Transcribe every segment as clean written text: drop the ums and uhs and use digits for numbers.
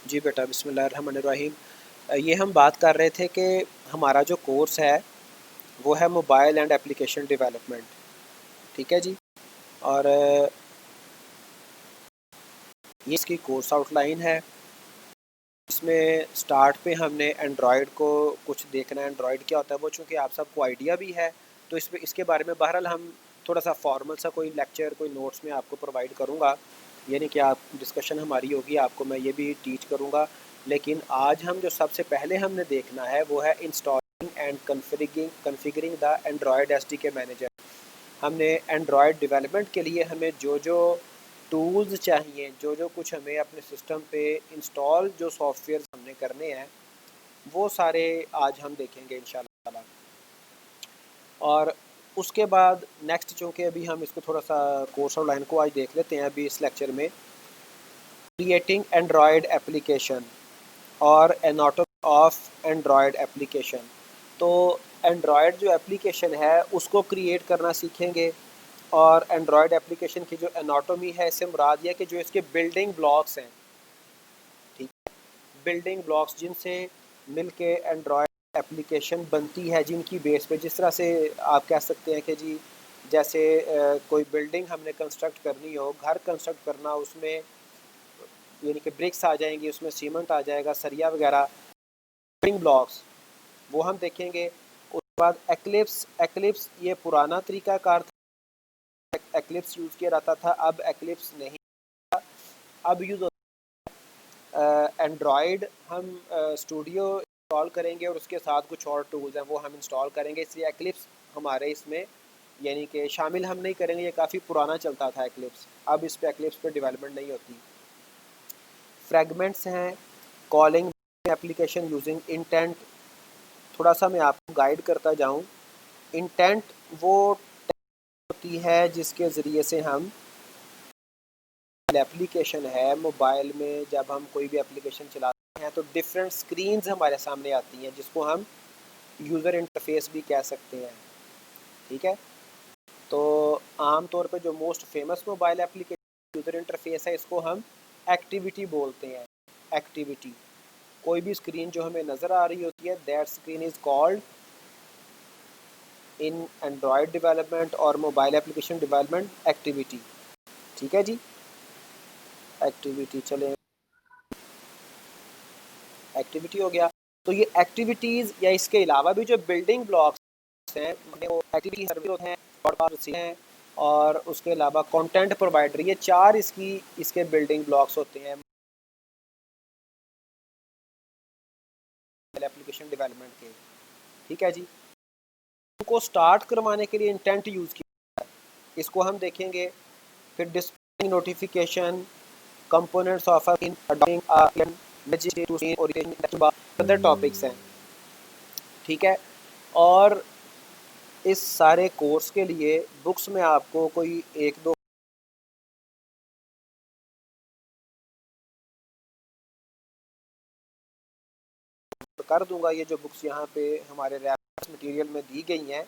जी बेटा, बिस्मिल्लाहिर्रहमानिर्रहीम। ये हम बात कर रहे थे कि हमारा जो कोर्स है वो है मोबाइल एंड एप्लीकेशन डेवलपमेंट, ठीक है जी। और ये इसकी कोर्स आउटलाइन है। इसमें स्टार्ट पे हमने एंड्रॉयड को कुछ देखना है, एंड्रॉयड क्या होता है वो चूँकि आप सबको आइडिया भी है, तो इसके बारे में बहरहाल हम थोड़ा सा फॉर्मल सा कोई लेक्चर, कोई नोट्स में आपको प्रोवाइड करूँगा, यानी कि आप डिस्कशन हमारी होगी, आपको मैं ये भी टीच करूँगा। लेकिन आज हम जो सबसे पहले हमने देखना है वो है installing and configuring the Android SDK manager. हमने एंड्रॉयड डेवलपमेंट के लिए हमें जो जो टूल्स चाहिए, जो जो कुछ हमें अपने सिस्टम पे इंस्टॉल, जो सॉफ्टवेयर हमने करने हैं वो सारे आज हम देखेंगे इंशाल्लाह ताला। और उसके बाद नेक्स्ट, चूँकि अभी हम इसको थोड़ा सा कोर्स आउटलाइन को आज देख लेते हैं अभी इस लेक्चर में, क्रिएटिंग एंड्रॉयड एप्लीकेशन और एनाटॉमी ऑफ एंड्रॉयड एप्लीकेशन। तो एंड्रॉयड जो एप्लीकेशन है उसको क्रिएट करना सीखेंगे, और एंड्रॉयड एप्लीकेशन की जो एनाटॉमी है, इससे मुराद यह कि जो इसके बिल्डिंग ब्लॉक्स हैं, ठीक है, बिल्डिंग ब्लॉक्स जिनसे मिलके एंड्रॉयड एप्लीकेशन बनती है, जिनकी बेस पे, जिस तरह से आप कह सकते हैं कि जी जैसे कोई बिल्डिंग हमने कंस्ट्रक्ट करनी हो, घर कंस्ट्रक्ट करना, उसमें यानी कि ब्रिक्स आ जाएंगी, उसमें सीमेंट आ जाएगा, सरिया वगैरह, बिल्डिंग ब्लॉक्स, वो हम देखेंगे। उसके बाद एक्लिप्स, एक्लिप्स ये पुराना तरीकाकार था, एक्लिप्स यूज़ किया जाता था, अब एक्लिप्स नहीं, अब यूज़ एंड्रॉयड हम स्टूडियो इंस्टॉल करेंगे और उसके साथ कुछ और टूल्स हैं वो हम इंस्टॉल करेंगे, इसलिए एक्लिप्स हमारे इसमें यानी कि शामिल हम नहीं करेंगे। ये काफ़ी पुराना चलता था एक्लिप्स, अब इस पे एक्लिप्स पे डेवलपमेंट नहीं होती। फ्रेगमेंट्स हैं, कॉलिंग एप्लीकेशन यूजिंग इंटेंट। थोड़ा सा मैं आपको गाइड करता जाऊँ। इंटेंट वो होती है जिसके ज़रिए से हम एप्लीकेशन है मोबाइल में, जब हम कोई भी एप्लीकेशन चलाते हैं तो डिफरेंट स्क्रीन्स हमारे सामने आती हैं, जिसको हम यूज़र इंटरफेस भी कह सकते हैं, ठीक है। तो आम तौर पे जो most famous mobile application user interface है, इसको हम एक्टिविटी बोलते हैं। एक्टिविटी, कोई भी स्क्रीन जो हमें नज़र आ रही होती है, that screen is called in Android development और मोबाइल एप्लीकेशन डेवलपमेंट एक्टिविटी, ठीक है जी। एक्टिविटी, चले एक्टिविटी हो गया। तो ये एक्टिविटीज़ या इसके अलावा भी जो बिल्डिंग ब्लॉक्स हैं वो एक्टिविटी सर्विस होते हैं, ब्रॉडकास्ट हैं, और उसके अलावा कंटेंट प्रोवाइडर, ये चार इसके बिल्डिंग ब्लॉक्स होते हैं एप्लीकेशन डेवलपमेंट के, ठीक है जी। उनको स्टार्ट करवाने के लिए इंटेंट यूज़ किया, इसको हम देखेंगे। फिर display notification, components of other topics हैं, ठीक है। और इस सारे कोर्स के लिए बुक्स में आपको कोई एक दो कर दूंगा। ये जो बुक्स यहाँ पे हमारे रेफरेंस मटेरियल में दी गई हैं,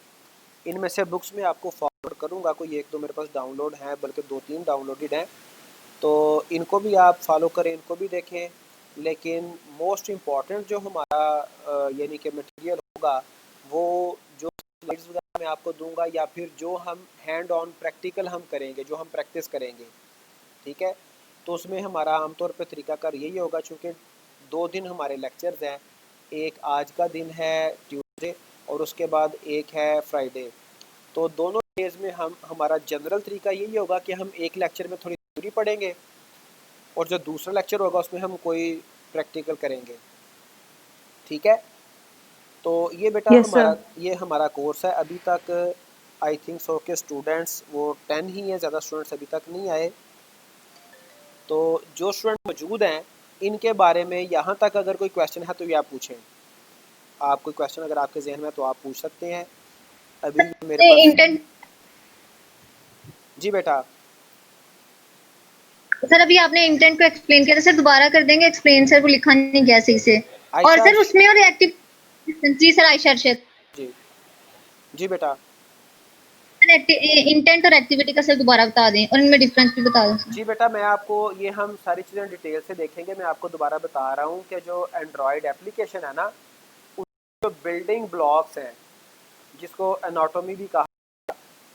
इनमें से बुक्स में आपको फॉरवर्ड करूँगा, कोई एक दो मेरे पास डाउनलोड हैं, बल्कि दो तीन डाउनलोडेड हैं, तो इनको भी आप फॉलो करें, इनको भी देखें। लेकिन मोस्ट इम्पॉर्टेंट जो हमारा यानी कि मटेरियल होगा, वो जो स्लाइड्स वगैरह मैं आपको दूंगा, या फिर जो हम हैंड ऑन प्रैक्टिकल हम करेंगे, जो हम प्रैक्टिस करेंगे, ठीक है। तो उसमें हमारा आमतौर पर तरीकाकार यही होगा, चूँकि 2 दिन हमारे लेक्चर्स हैं, एक आज का दिन है ट्यूसडे और उसके बाद एक है फ्राइडे। तो दोनों डेज में हमारा जनरल तरीका यही होगा कि हम एक लेक्चर में थोड़ी थ्योरी पढ़ेंगे, और जो दूसरा लेक्चर होगा उसमें हम कोई प्रैक्टिकल करेंगे, ठीक है। तो ये बेटा यस सर। ये हमारा कोर्स है। अभी तक आई थिंक सो के स्टूडेंट्स वो 10 ही हैं, ज़्यादा स्टूडेंट्स अभी तक नहीं आए। तो जो स्टूडेंट मौजूद हैं, इनके बारे में यहाँ तक अगर कोई क्वेश्चन है तो ये आप पूछें। आप कोई क्वेश्चन अगर आपके जहन में तो आप पूछ सकते हैं। अभी मेरे पास, इंटेंट जी बेटा। सर अभी आपने इंटेंट को एक्सप्लेन किया था सर, दोबारा कर देंगे एक्सप्लेन? सर वो लिखा नहीं गया सही से। और आयशा, सर उसमें और एक्टिव, जी सर आयशा अरशद, जी जी बेटा। इंटेंट और एक्टिविटी का सर दोबारा बता दें और इनमें डिफरेंस भी बता दें। जी बेटा, मैं आपको ये हम सारी चीज़ें डिटेल से देखेंगे। मैं आपको दोबारा बता रहा हूँ कि जो एंड्रॉयड एप्लीकेशन है ना, उसके जो बिल्डिंग ब्लॉक्स हैं, जिसको एनाटॉमी भी कहा,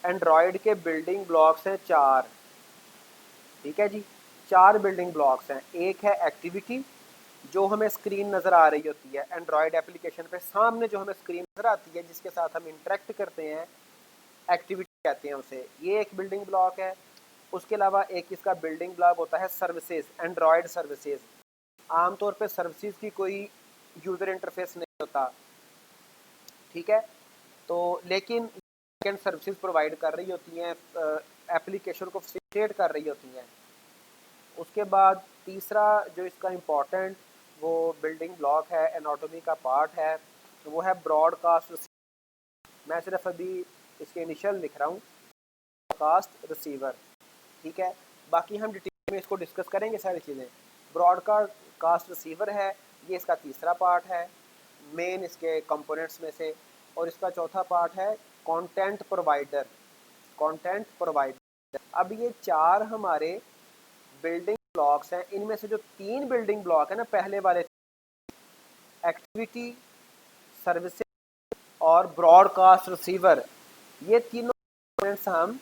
एंड्रॉयड के बिल्डिंग ब्लॉक्स हैं 4। ठीक है जी, 4 बिल्डिंग ब्लॉक्स हैं। एक है एक्टिविटी, जो हमें स्क्रीन नज़र आ रही होती है एंड्रॉयड एप्लीकेशन पे सामने, जो हमें स्क्रीन नज़र आती है जिसके साथ हम इंटरेक्ट करते हैं, एक्टिविटी कहते हैं उसे। ये एक बिल्डिंग ब्लॉक है। उसके अलावा एक इसका बिल्डिंग ब्लॉक होता है सर्विसेज, एंड्रॉयड सर्विसेज। आमतौर पे सर्विसेज की कोई यूज़र इंटरफेस नहीं होता, ठीक है, तो लेकिन सर्विसेज प्रोवाइड कर रही होती हैं, एप्लीकेशन को फैसिलिटेट कर रही होती हैं। उसके बाद तीसरा जो इसका इम्पोर्टेंट वो बिल्डिंग ब्लॉक है, एनाटॉमी का पार्ट है, तो वो है ब्रॉडकास्ट। मैं सिर्फ अभी इसके इनिशियल लिख रहा हूँ, ब्रॉडकास्ट रिसीवर। ठीक है, बाकी हम डिटेल में इसको डिस्कस करेंगे सारी चीज़ें। ब्रॉडकास्ट रिसीवर है, ये इसका तीसरा पार्ट है मेन इसके कंपोनेंट्स में से। और इसका चौथा पार्ट है कंटेंट प्रोवाइडर, कंटेंट प्रोवाइडर। अब ये 4 हमारे बिल्डिंग ब्लॉक्स हैं। इनमें से जो 3 बिल्डिंग ब्लॉक है ना, पहले वाले एक्टिविटी, सर्विसेज और ब्रॉडकास्ट रिसीवर, ये तीनों कंपोनेंट्स हम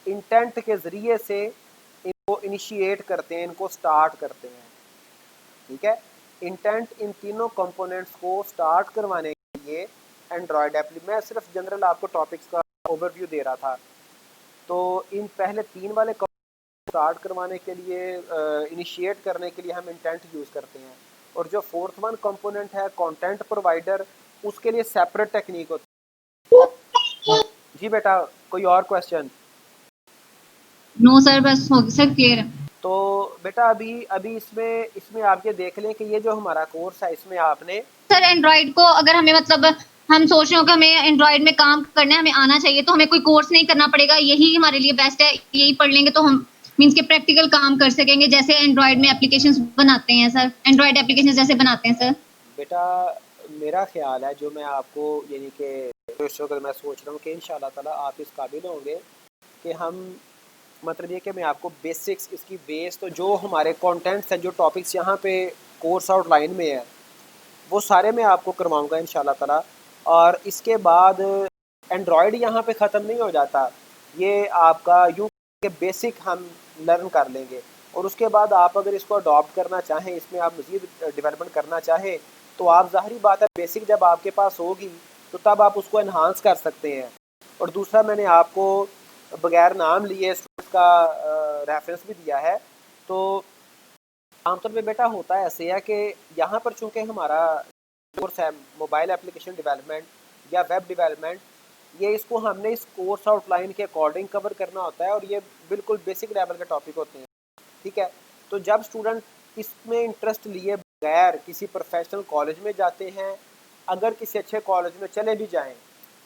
इंटेंट के ज़रिए से इनको इनिशिएट करते हैं, इनको स्टार्ट करते हैं। ठीक है, इंटेंट इन तीनों कंपोनेंट्स को स्टार्ट करवाने के लिए एंड्रॉयड मैं सिर्फ जनरल आपको टॉपिक्स का ओवरव्यू दे रहा था। तो इन पहले 3 वाले स्टार्ट करवाने के लिए, इनिशिएट करने के लिए हम इंटेंट यूज़ करते हैं। और जो 4th वन कंपोनेंट है कंटेंट प्रोवाइडर, उसके लिए सेपरेट टेक्निक होती है। जी बेटा, कोई और क्वेश्चन? नो सर, बस हो गया सर, क्लियर है। तो बेटा अभी इसमें आप ये देख लें कि ये जो हमारा कोर्स है, इसमें आपने सर एंड्रॉइड को अगर हमें मतलब हम सोच रहे हो कि हमें एंड्रॉइड में काम करना है, हमें आना चाहिए, तो हमें कोई कोर्स नहीं करना पड़ेगा, यही हमारे लिए बेस्ट है, यही पढ़ लेंगे तो हम मींस के प्रैक्टिकल काम कर सकेंगे, जैसे एंड्रॉइड में एप्लीकेशंस बनाते हैं सर, एंड्रॉइड एप्लीकेशन जैसे बनाते हैं सर। बेटा मेरा ख्याल है, जो मैं आपको यानी कि अगर मैं सोच रहा हूँ कि इंशाल्लाह ताला आप इस काबिल होंगे कि हम, मतलब ये कि मैं आपको बेसिक्स, इसकी बेस, तो जो हमारे कंटेंट्स हैं, जो टॉपिक्स यहाँ पे कोर्स आउटलाइन में है, वो सारे मैं आपको करवाऊँगा इंशाल्लाह ताला। और इसके बाद एंड्रॉयड यहाँ पे ख़त्म नहीं हो जाता, ये आपका यूँ के बेसिक हम लर्न कर लेंगे। और उसके बाद आप अगर इसको अडॉप्ट करना चाहें, इसमें आप मज़ीद डेवलपमेंट करना चाहें, तो आप ज़ाहिरी बात है बेसिक जब आपके पास होगी तो तब आप उसको इन्हांस कर सकते हैं। और दूसरा, मैंने आपको बगैर नाम लिए स्टूडेंट्स का रेफरेंस भी दिया है। तो आमतौर पे बेटा होता है ऐसे है कि यहाँ पर चूँकि हमारा कोर्स है मोबाइल एप्लीकेशन डेवलपमेंट या वेब डेवलपमेंट, ये इसको हमने इस कोर्स आउटलाइन के अकॉर्डिंग कवर करना होता है, और ये बिल्कुल बेसिक लेवल के टॉपिक होते हैं। ठीक है, तो जब स्टूडेंट इसमें इंटरेस्ट लिए बगैर किसी प्रोफेशनल कॉलेज में जाते हैं, अगर किसी अच्छे कॉलेज में चले भी जाएं,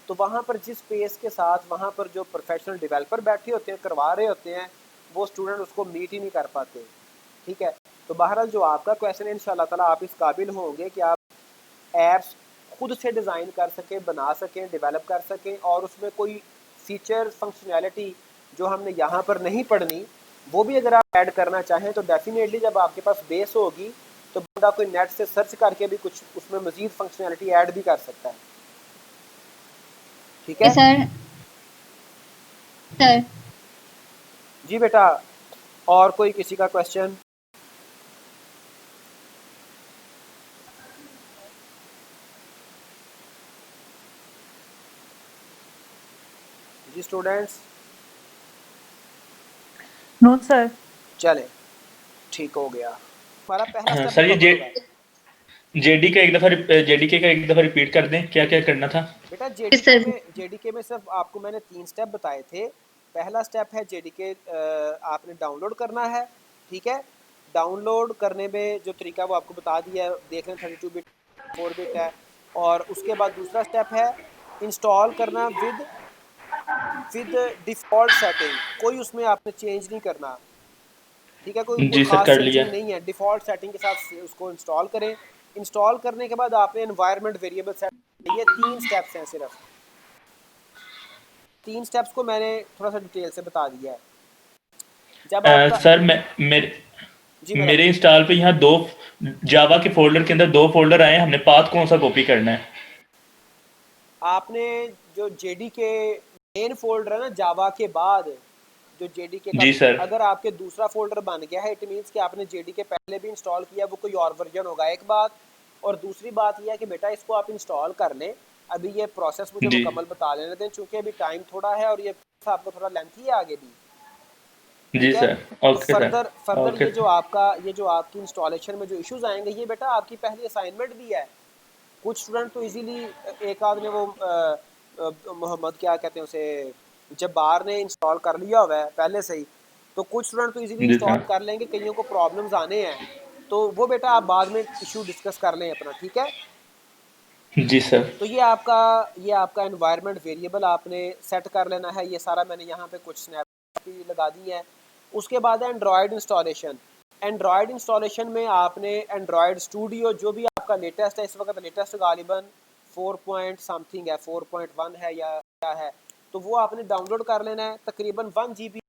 तो वहाँ पर जिस पेस के साथ वहाँ पर जो प्रोफेशनल डेवलपर बैठे होते हैं, करवा रहे होते हैं, वो स्टूडेंट उसको मीट ही नहीं कर पाते। ठीक है, तो बहरहाल जो आपका क्वेश्चन है, इंशाल्लाह ताला आप इस काबिल होंगे कि आप ऐप्स खुद से डिज़ाइन कर सकें, बना सकें, डेवलप कर सकें, और उसमें कोई फीचर फंक्शनैलिटी जो हमने यहाँ पर नहीं पढ़नी, वो भी अगर आप ऐड करना चाहें तो डेफिनेटली जब आपके पास बेस होगी तो बंदा कोई नेट से सर्च करके भी कुछ उसमें मज़ीद फंक्शनैलिटी ऐड भी कर सकता है। ठीक है सर। सर जी बेटा, और कोई किसी का क्वेश्चन? जी स्टूडेंट्स? No sir. चले, ठीक हो गया। हमारा पहला सर ये जेडीके का एक दफा रिपीट कर दें, क्या क्या करना था बेटा? जेडीके में सिर्फ आपको मैंने 3 स्टेप बताए थे। पहला स्टेप है जेडीके आपने डाउनलोड करना है। ठीक है, डाउनलोड करने में जो तरीका वो आपको बता दिया है, देख लें 32 बिट 4 बिट है। और उसके बाद दूसरा स्टेप है इंस्टॉल करना विद डिफ़ॉल्ट सेटिंग, कोई उसमें आपने चेंज नहीं करना। ठीक है, कोई जी सर, खास कर लिया। चेंजिंग नहीं है, डिफ़ॉल्ट सेटिंग के साथ उसको इंस्टॉल करें। इंस्टॉल करने के बाद आपने एनवायरनमेंट वेरिएबल सेट, ये 3 स्टेप्स हैं सिर्फ। 3 स्टेप्स को मैंने थोड़ा सा डिटेल से बता दिया है। जब आपका सर जी मेरा मेरे इंस्टॉल पे यहाँ दो जावा के फोल्डर के अंदर दो फोल्डर आए हैं, हमने पाथ कौन सा कॉपी करना है? आपने जो जेडी के मेन फोल्डर है ना जावा के बाद, जो जेडी के का जी सर। अगर आपके दूसरा फोल्डर बन गया है, इट मीन्स कि आपने जेडी के पहले भी इंस्टॉल किया, वो कोई और वर्जन होगा एक बात। और दूसरी बात यह है कि बेटा इसको आप इंस्टॉल कर लें, अभी ये प्रोसेस मुझे जी मुकम्मल बता लेने दें, चूँकि अभी टाइम थोड़ा है और ये आपको थोड़ा लेंथी है आगे भी, जी ठीक है। सर। तो ओके सर। फर्दर ओके ये जो आपकी इंस्टॉलेशन में जो इश्यूज आएंगे, ये बेटा आपकी पहली असाइनमेंट भी है। कुछ स्टूडेंट तो इजीली, एक आदमी वो मोहम्मद क्या कहते हैं उसे, जब्बार ने इंस्टॉल कर लिया हुआ है पहले से ही, तो कुछ स्टूडेंट तो इजीली जी इंस्टॉल सर। कर लेंगे, कईयों को प्रॉब्लम्स आने हैं, तो वो बेटा आप बाद में इशू डिस्कस कर लें अपना, ठीक है। जी सर। तो ये आपका एनवायरनमेंट वेरिएबल आपने सेट कर लेना है, ये सारा मैंने यहाँ पे कुछ स्नैप भी लगा दी है। उसके बाद है एंड्रॉयड इंस्टॉलेशन। एंड्रॉयड इंस्टॉलेशन में आपने एंड्रॉयड स्टूडियो जो भी आपका लेटेस्ट है, इस वक्त लेटेस्ट गालिबन 4 पॉइंट समथिंग है, 4.1 है या क्या है, तो वो आपने डाउनलोड कर लेना है। तकरीबन 1 GB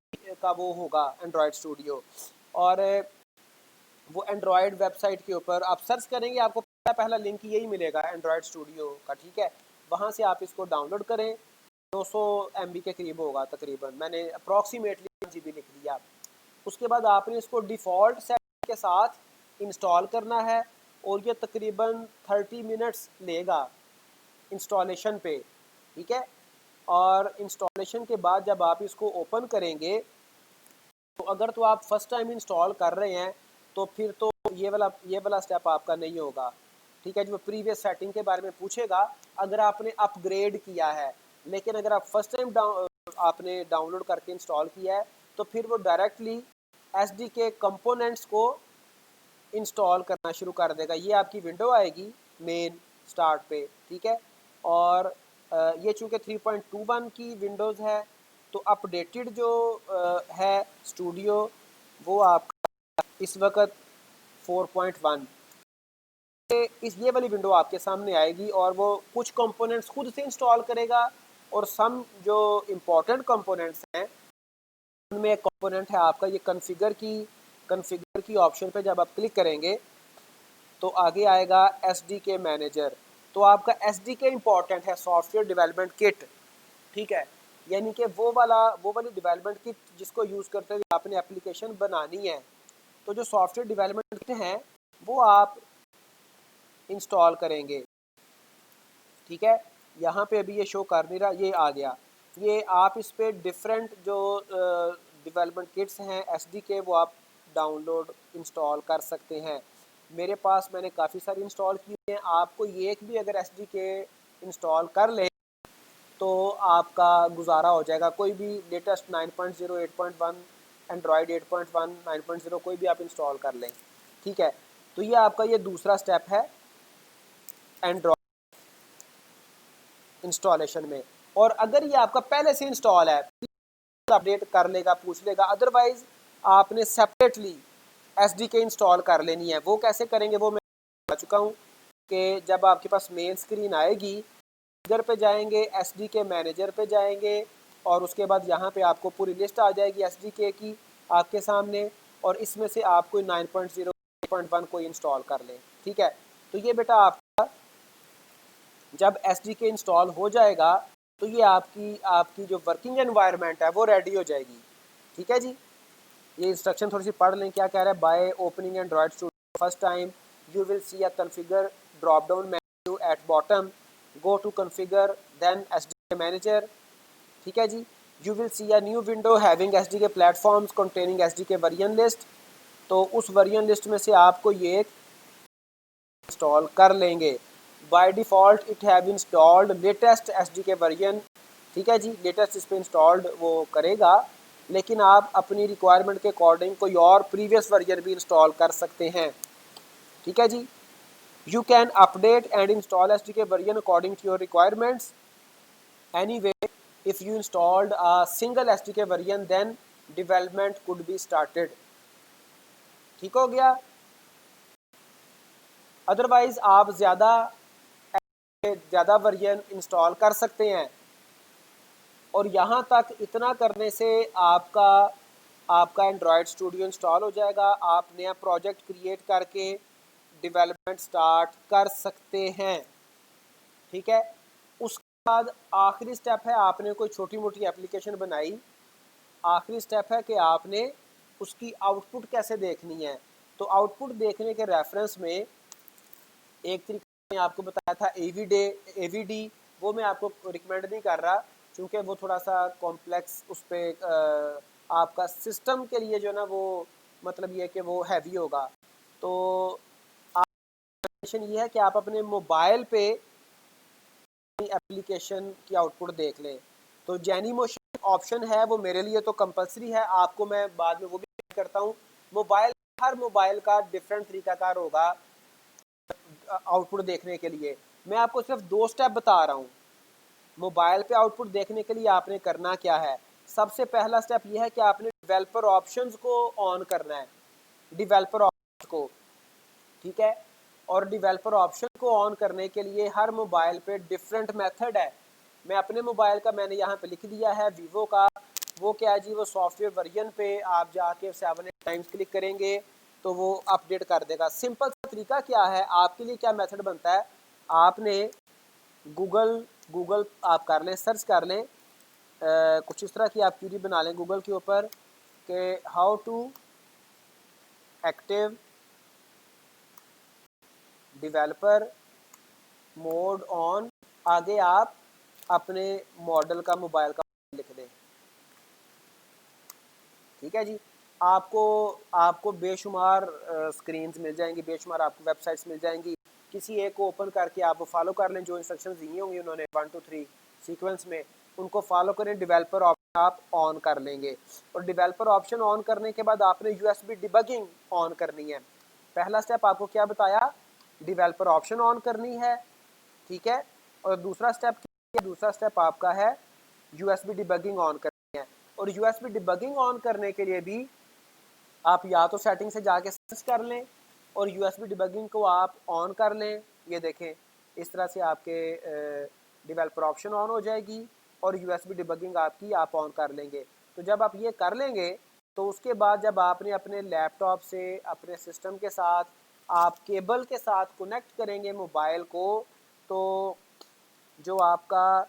का वो होगा एंड्रॉयड स्टूडियो। और वो एंड्रॉयड वेबसाइट के ऊपर आप सर्च करेंगे, आपको पहला लिंक यही मिलेगा एंड्रॉयड स्टूडियो का, ठीक है। वहाँ से आप इसको डाउनलोड करें। 200 MB के करीब होगा तकरीबन, मैंने अप्रॉक्सीमेटली 1 GB लिख दिया। उसके बाद आपने इसको डिफ़ॉल्ट सेट के साथ इंस्टॉल करना है, और ये तकरीबन 30 मिनट्स लेगा इंस्टॉलेशन पे, ठीक है। और इंस्टॉलेशन के बाद जब आप इसको ओपन करेंगे, तो अगर तो आप फर्स्ट टाइम इंस्टॉल कर रहे हैं, तो फिर तो ये वाला स्टेप आपका नहीं होगा, ठीक है। जो प्रीवियस सेटिंग के बारे में पूछेगा अगर आपने अपग्रेड किया है, लेकिन अगर आप फर्स्ट टाइम आपने डाउनलोड करके इंस्टॉल किया है, तो फिर वो डायरेक्टली SD के कंपोनेंट्स को इंस्टॉल करना शुरू कर देगा। ये आपकी विंडो आएगी मेन स्टार्ट पे, ठीक है। और ये चूँकि 3.21 की विंडोज़ है, तो अपडेटेड जो है स्टूडियो, वो आपका इस वक्त 4.1, ये वाली विंडो आपके सामने आएगी, और वो कुछ कंपोनेंट्स खुद से इंस्टॉल करेगा, और सम जो इम्पोर्टेंट कंपोनेंट्स हैं उनमें एक कंपोनेंट है आपका ये कॉन्फ़िगर की ऑप्शन पे जब आप क्लिक करेंगे, तो आगे आएगा SDK मैनेजर। तो आपका SDK इम्पॉर्टेंट है, सॉफ्टवेयर डेवलपमेंट किट, ठीक है। यानी कि वो वाली डेवलपमेंट किट जिसको यूज़ करते हुए आपने एप्लीकेशन बनानी है, तो जो सॉफ्टवेयर डेवलपमेंट किट हैं वो आप इंस्टॉल करेंगे, ठीक है। यहाँ पे अभी ये शो कर नहीं रहा, ये आ गया। ये आप इस पे डिफरेंट जो डेवलपमेंट किट्स हैं SDK, वो आप डाउनलोड इंस्टॉल कर सकते हैं। मेरे पास मैंने काफ़ी सारी इंस्टॉल की हैं। आपको ये एक भी अगर SDK इंस्टॉल कर ले तो आपका गुजारा हो जाएगा। कोई भी लेटेस्ट 9.0, 8.1, एंड्रॉयड 8.1, 9.0 कोई भी आप इंस्टॉल कर लें, ठीक है। तो ये आपका ये दूसरा स्टेप है एंड्रॉयड इंस्टॉलेशन में। और अगर ये आपका पहले से इंस्टॉल है, अपडेट कर लेगा, पूछ लेगा। अदरवाइज आपने सेपरेटली SDK इंस्टॉल कर लेनी है। वो कैसे करेंगे वो मैं बता चुका हूँ कि जब आपके पास मेन स्क्रीन आएगी, इधर पे जाएंगे, SDK मैनेजर पे जाएंगे, और उसके बाद यहाँ पे आपको पूरी लिस्ट आ जाएगी SDK की आपके सामने, और इसमें से आप कोई 9.0, 8.1 कोई इंस्टॉल कर लें, ठीक है। तो ये बेटा आपका जब SDK इंस्टॉल हो जाएगा, तो ये आपकी जो वर्किंग एनवायरनमेंट है वो रेडी हो जाएगी, ठीक है जी। ये इंस्ट्रक्शन थोड़ी सी पढ़ लें, क्या कह रहा है। By opening Android Studio first time you will see a configure drop down menu at bottom, go to configure then SDK manager, ठीक है जी। You will see a new window having SDK platforms containing SDK version list. तो उस version list में से आपको ये install कर लेंगे। By default it have installed latest SDK version, ठीक है जी। लेटेस्ट इस पर इंस्टॉल्ड वो करेगा, लेकिन आप अपनी रिक्वायरमेंट के अकॉर्डिंग कोई और प्रीवियस वर्जन भी इंस्टॉल कर सकते हैं, ठीक है जी। You can update and install SDK version according to your requirements anyway. If you installed a single SDK version then development could be started, ठीक हो गया। अदरवाइज आप ज़्यादा वर्जन इंस्टॉल कर सकते हैं, और यहाँ तक इतना करने से आपका एंड्रॉयड स्टूडियो इंस्टॉल हो जाएगा। आप नया प्रोजेक्ट क्रिएट करके डेवलपमेंट स्टार्ट कर सकते हैं। ठीक है, उसके बाद आखिरी स्टेप है, आपने कोई छोटी मोटी एप्लीकेशन बनाई, आखिरी स्टेप है कि आपने उसकी आउटपुट कैसे देखनी है। तो आउटपुट देखने के रेफरेंस में एक तरीका मैंने आपको बताया था AVD, वो मैं आपको रिकमेंड नहीं कर रहा क्योंकि वो थोड़ा सा कॉम्प्लेक्स, उस पर आपका सिस्टम के लिए जो है ना वो मतलब ये कि वो हैवी होगा। तो एप्लीकेशन ये है कि आप अपने मोबाइल पे एप्लीकेशन की आउटपुट देख लें। तो जेनीमोशन ऑप्शन है वो मेरे लिए तो कंपलसरी है, आपको मैं बाद में वो भी करता हूँ। हर मोबाइल का डिफरेंट तरीकाकार होगा आउटपुट देखने के लिए। मैं आपको सिर्फ 2 स्टेप बता रहा हूँ। मोबाइल पे आउटपुट देखने के लिए आपने करना क्या है। सबसे पहला स्टेप यह है कि आपने डेवलपर ऑप्शंस को ऑन करना है, डेवलपर ऑप्शन को। ठीक है, और डेवलपर ऑप्शन को ऑन करने के लिए हर मोबाइल पे डिफरेंट मेथड है। मैं अपने मोबाइल का मैंने यहाँ पे लिख दिया है, वीवो का। वो क्या है जी, वो सॉफ्टवेयर वर्जन पे आप जाके 7-8 टाइम्स क्लिक करेंगे तो वो अपडेट कर देगा। सिंपल सा तरीका क्या है, आपके लिए क्या मेथड बनता है, आपने गूगल आप कर लें, सर्च कर लें, कुछ इस तरह की आप क्यूरी बना लें गूगल के ऊपर कि how to active developer mode on, आगे आप अपने मॉडल का मोबाइल का लिख दें। ठीक है जी, आपको बेशुमार स्क्रीन्स मिल जाएंगी, बेशुमार आपको वेबसाइट्स मिल जाएंगी। किसी एक को ओपन करके आप फॉलो कर लें, जो इंस्ट्रक्शंस दिए होंगे उन्होंने 1 2 3 सीक्वेंस में, उनको फॉलो करें। डेवलपर ऑप्शन आप ऑन कर लेंगे, और डेवलपर ऑप्शन ऑन करने के बाद आपने USB डिबगिंग ऑन करनी है। पहला स्टेप आपको क्या बताया, डेवलपर ऑप्शन ऑन करनी है। ठीक है, और दूसरा स्टेप आपका है USB डिबगिंग ऑन करनी है। और USB डिबगिंग ऑन करने के लिए भी आप या तो सेटिंग से जाके सर्च कर लें और USB डिबगिंग को आप ऑन कर लें। ये देखें, इस तरह से आपके डेवलपर ऑप्शन ऑन हो जाएगी और USB डिबगिंग आपकी आप ऑन कर लेंगे। तो जब आप ये कर लेंगे तो उसके बाद जब आपने अपने लैपटॉप से अपने सिस्टम के साथ आप केबल के साथ कनेक्ट करेंगे मोबाइल को, तो जो आपका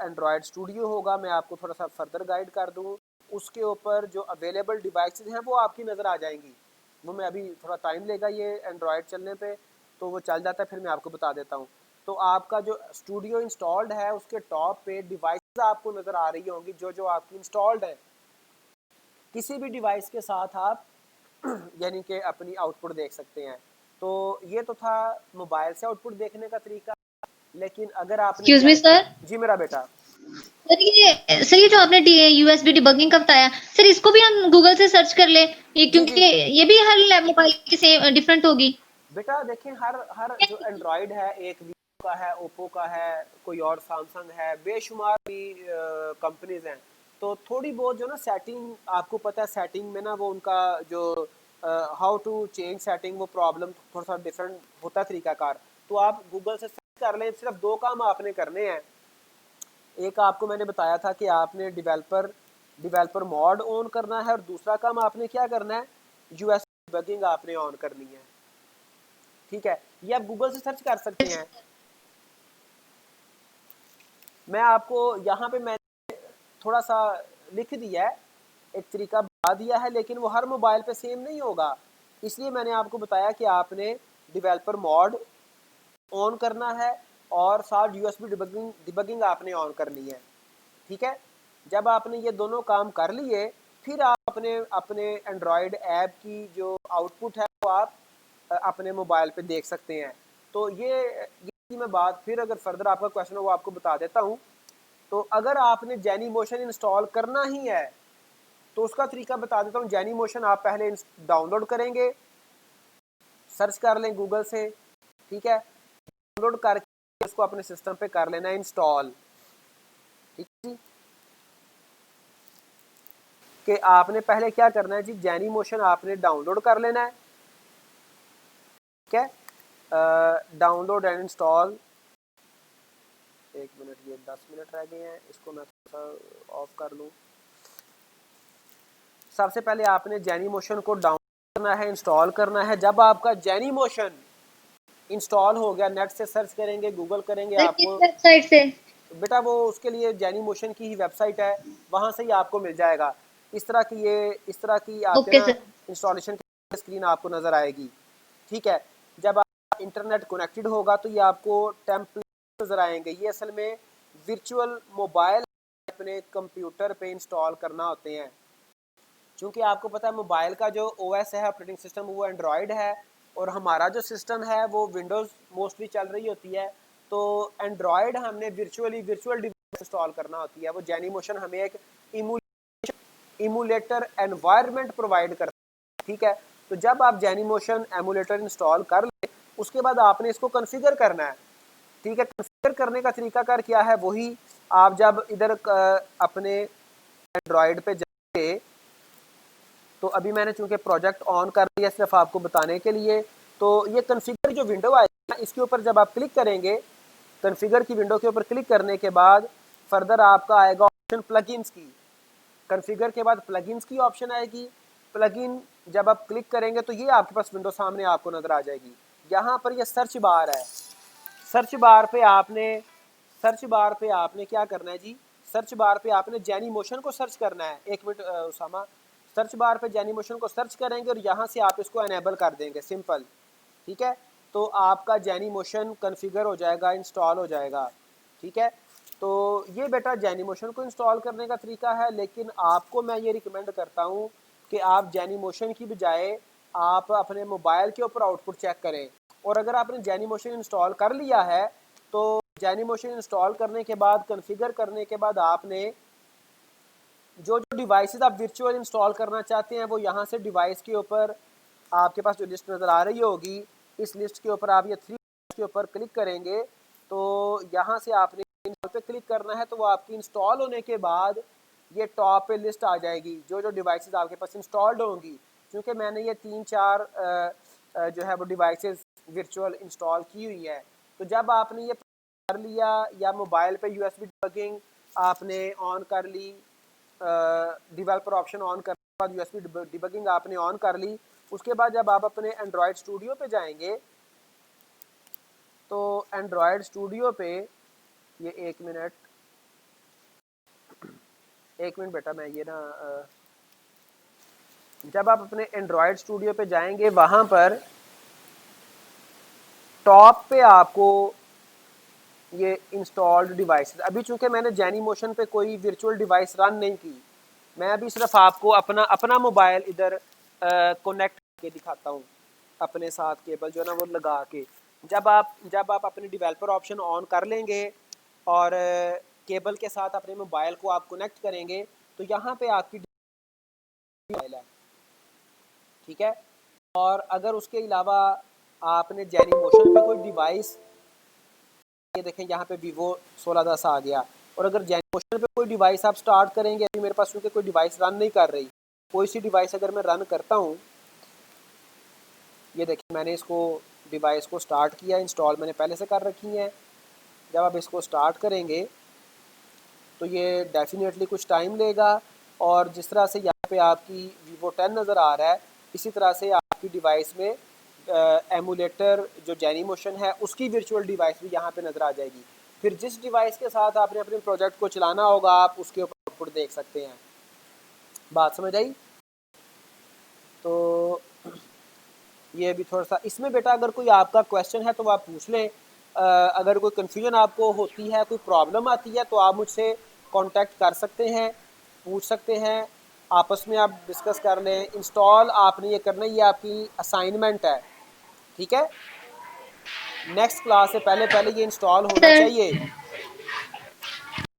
एंड्रॉयड स्टूडियो होगा, मैं आपको थोड़ा सा फर्दर गाइड कर दूँ, उसके ऊपर जो अवेलेबल डिवाइसेस हैं वो आपकी नज़र आ जाएंगी। वो मैं अभी थोड़ा टाइम लेगा ये एंड्रॉयड चलने पे, तो वो चल जाता है, फिर मैं आपको बता देता हूँ। तो आपका जो स्टूडियो इंस्टॉल्ड है उसके टॉप पे डिवाइसेस आपको नज़र आ रही होंगी जो आपकी इंस्टॉल्ड हैं। किसी भी डिवाइस के साथ आप यानी कि अपनी आउटपुट देख सकते हैं। तो ये तो था मोबाइल से आउटपुट देखने का तरीका। लेकिन अगर आपने एक्सक्यूज मी सर, जी मेरा बेटा, सर ये जो आपने USB डिबगिंग का बताया सर, इसको भी हम गूगल से सर्च कर ले, ये जी क्योंकि जी ये भी हर मोबाइल की सेम डिफरेंट होगी। बेटा देखें, हर जो एंड्रॉयड है, एक वीवो का है, ओप्पो का है, कोई और सैमसंग है, बेशुमार भी कंपनीज हैं। तो थोड़ी बहुत जो ना सेटिंग, आपको पता है सेटिंग में ना वो उनका जो हाउ टू चेंज सेटिंग, वो प्रॉब्लम थोड़ा सा डिफरेंट होता है तरीकाकार। तो आप गूगल से सर्च कर लें। सिर्फ 2 काम आपने करने हैं। एक आपको मैंने बताया था कि आपने डेवलपर मोड ऑन करना है, और दूसरा काम आपने क्या करना है, USB डिबगिंग आपने ऑन करनी है। ठीक है, ये आप गूगल से सर्च कर सकते हैं। मैं आपको यहाँ पे मैंने थोड़ा सा लिख दिया है, एक तरीका बता दिया है, लेकिन वो हर मोबाइल पे सेम नहीं होगा। इसलिए मैंने आपको बताया कि आपने डेवलपर मोड ऑन करना है और साथ USB डिबगिंग आपने ऑन करनी है। ठीक है, जब आपने ये दोनों काम कर लिए, फिर आप अपने एंड्रॉयड ऐप की जो आउटपुट है वो आप अपने मोबाइल पे देख सकते हैं। तो ये मैं बात फिर अगर फर्दर आपका क्वेश्चन हो वो आपको बता देता हूँ। तो अगर आपने जेनीमोशन इंस्टॉल करना ही है तो उसका तरीका बता देता हूँ। जेनीमोशन आप पहले डाउनलोड करेंगे, सर्च कर लें गूगल से। ठीक है, डाउनलोड करके उसको अपने सिस्टम पे कर लेना इंस्टॉल। ठीक है जी, कि आपने पहले क्या करना है जी, जेनीमोशन आपने डाउनलोड कर लेना है। ठीक है, डाउनलोड एंड इंस्टॉल 1 मिनट, ये 10 मिनट रह गए हैं, इसको मैं थोड़ा सा ऑफ कर लूँ। सबसे पहले आपने जेनी मोशन को डाउनलोड करना है, इंस्टॉल करना है। जब आपका जेनी मोशन इंस्टॉल हो गया, नेट से सर्च करेंगे, गूगल करेंगे, आपको वेबसाइट से बेटा वो उसके लिए जेनी मोशन की ही वेबसाइट है, वहाँ से ही आपको मिल जाएगा। इस तरह की आपके ओके ना सर। इंस्टॉलेशन की स्क्रीन आपको नज़र आएगी। ठीक है, जब आप इंटरनेट कनेक्टेड होगा तो ये आपको टेम्पलेट नज़र आएंगे। ये असल में वर्चुअल मोबाइल अपने कंप्यूटर पे इंस्टॉल करना होते हैं। क्योंकि आपको पता है मोबाइल का जो ओएस है, ऑपरेटिंग सिस्टम, वो एंड्रॉयड है और हमारा जो सिस्टम है वो विंडोज़ मोस्टली चल रही होती है। तो एंड्रॉयड हमने वर्चुअल डिवाइस इंस्टॉल करना होती है। वो जेनी मोशन हमें एक इमुलेटर एनवायरनमेंट प्रोवाइड करता है। ठीक है, तो जब आप जेनी मोशन एमुलेटर इंस्टॉल कर लें, उसके बाद आपने इसको कॉन्फ़िगर करना है। ठीक है, कॉन्फ़िगर करने का तरीकाकार क्या है, वही आप जब इधर अपने एंड्रॉयड पे जाएंगे, तो अभी मैंने चूंकि प्रोजेक्ट ऑन कर लिया सिर्फ आपको बताने के लिए, तो ये कॉन्फ़िगर जो विंडो आएगी ना, इसके ऊपर जब आप क्लिक करेंगे, कॉन्फ़िगर की विंडो के ऊपर क्लिक करने के बाद फर्दर आपका आएगा ऑप्शन प्लगइन्स की। कॉन्फ़िगर के बाद प्लगइन्स की ऑप्शन आएगी। प्लगइन जब आप क्लिक करेंगे तो ये आपके पास विंडो सामने आपको नज़र आ जाएगी। यहाँ पर ये सर्च बार है, सर्च बार पे आपने क्या करना है जी, सर्च बार पे आपने जेनी मोशन को सर्च करना है। एक मिनट उसामा, सर्च बार पे जेनी मोशन को सर्च करेंगे और यहाँ से आप इसको एनेबल कर देंगे, सिंपल। ठीक है, तो आपका जेनी मोशन कॉन्फ़िगर हो जाएगा, इंस्टॉल हो जाएगा। ठीक है, तो ये बेटा जेनी मोशन को इंस्टॉल करने का तरीका है। लेकिन आपको मैं ये रिकमेंड करता हूँ कि आप जेनी मोशन की बजाय आप अपने मोबाइल के ऊपर आउटपुट चेक करें। और अगर आपने जेनी मोशन इंस्टॉल कर लिया है तो जेनी मोशन इंस्टॉल करने के बाद, कॉन्फ़िगर करने के बाद, आपने जो जो डिवाइसेस आप वर्चुअल इंस्टॉल करना चाहते हैं वो यहाँ से डिवाइस के ऊपर आपके पास जो लिस्ट नज़र आ रही होगी, इस लिस्ट के ऊपर आप ये 3 के ऊपर क्लिक करेंगे तो यहाँ से आपने इंस्टॉल पे क्लिक करना है। तो वो आपकी इंस्टॉल होने के बाद ये टॉप पे लिस्ट आ जाएगी जो जो डिवाइसेस आपके पास इंस्टॉल्ड होंगी। क्योंकि मैंने ये 3-4 जो है वो डिवाइसेस वर्चुअल इंस्टॉल की हुई है। तो जब आपने ये कर लिया या मोबाइल पे यूएसबी डिबगिंग आपने ऑन कर ली, डेवलपर ऑप्शन ऑन करने के बाद यूएसबी डिबगिंग आपने ऑन कर ली, उसके बाद जब आप अपने एंड्रॉयड स्टूडियो पे जाएंगे तो एंड्रॉयड स्टूडियो पे ये एक मिनट बेटा, मैं ये ना जब आप अपने एंड्रॉयड स्टूडियो पे जाएंगे वहाँ पर टॉप पे आपको ये इंस्टॉल्ड डिवाइसेस, अभी चूंकि मैंने जेनी मोशन पे कोई वर्चुअल डिवाइस रन नहीं की, मैं अभी सिर्फ आपको अपना मोबाइल इधर कनेक्ट करके दिखाता हूँ अपने साथ, केबल जो है ना वो लगा के। जब आप अपने डेवलपर ऑप्शन ऑन कर लेंगे और केबल के साथ अपने मोबाइल को आप कनेक्ट करेंगे तो यहाँ पे आपकी मोबाइल है। ठीक है, और अगर उसके अलावा आपने जेनी मोशन पे कोई डिवाइस, ये देखें यहाँ पे वीवो 1610 आ गया, और अगर जेनी मोशन पे कोई डिवाइस आप स्टार्ट करेंगे, अभी मेरे पास क्योंकि कोई डिवाइस रन नहीं कर रही, कोई सी डिवाइस अगर मैं रन करता हूँ, ये देखिए मैंने इसको डिवाइस को स्टार्ट किया, इंस्टॉल मैंने पहले से कर रखी है। जब आप इसको स्टार्ट करेंगे तो ये डेफिनेटली कुछ टाइम लेगा, और जिस तरह से यहाँ पे आपकी वीवो 10 नज़र आ रहा है, इसी तरह से आपकी डिवाइस में एमुलेटर जो जेनी मोशन है उसकी वर्चुअल डिवाइस भी यहाँ पे नज़र आ जाएगी। फिर जिस डिवाइस के साथ आपने अपने प्रोजेक्ट को चलाना होगा आप उसके ऊपर आउटपुट देख सकते हैं। बात समझ आई? तो ये भी थोड़ा सा इसमें बेटा अगर कोई आपका क्वेश्चन है तो आप पूछ लें। अगर कोई कन्फ्यूजन आपको होती है, कोई प्रॉब्लम आती है तो आप मुझसे कांटेक्ट कर सकते हैं, पूछ सकते हैं, आपस में आप डिस्कस कर लें। इंस्टॉल आपने ये करना, ये आपकी असाइनमेंट है। ठीक है, नेक्स्ट क्लास से पहले ये इंस्टॉल होना चाहिए।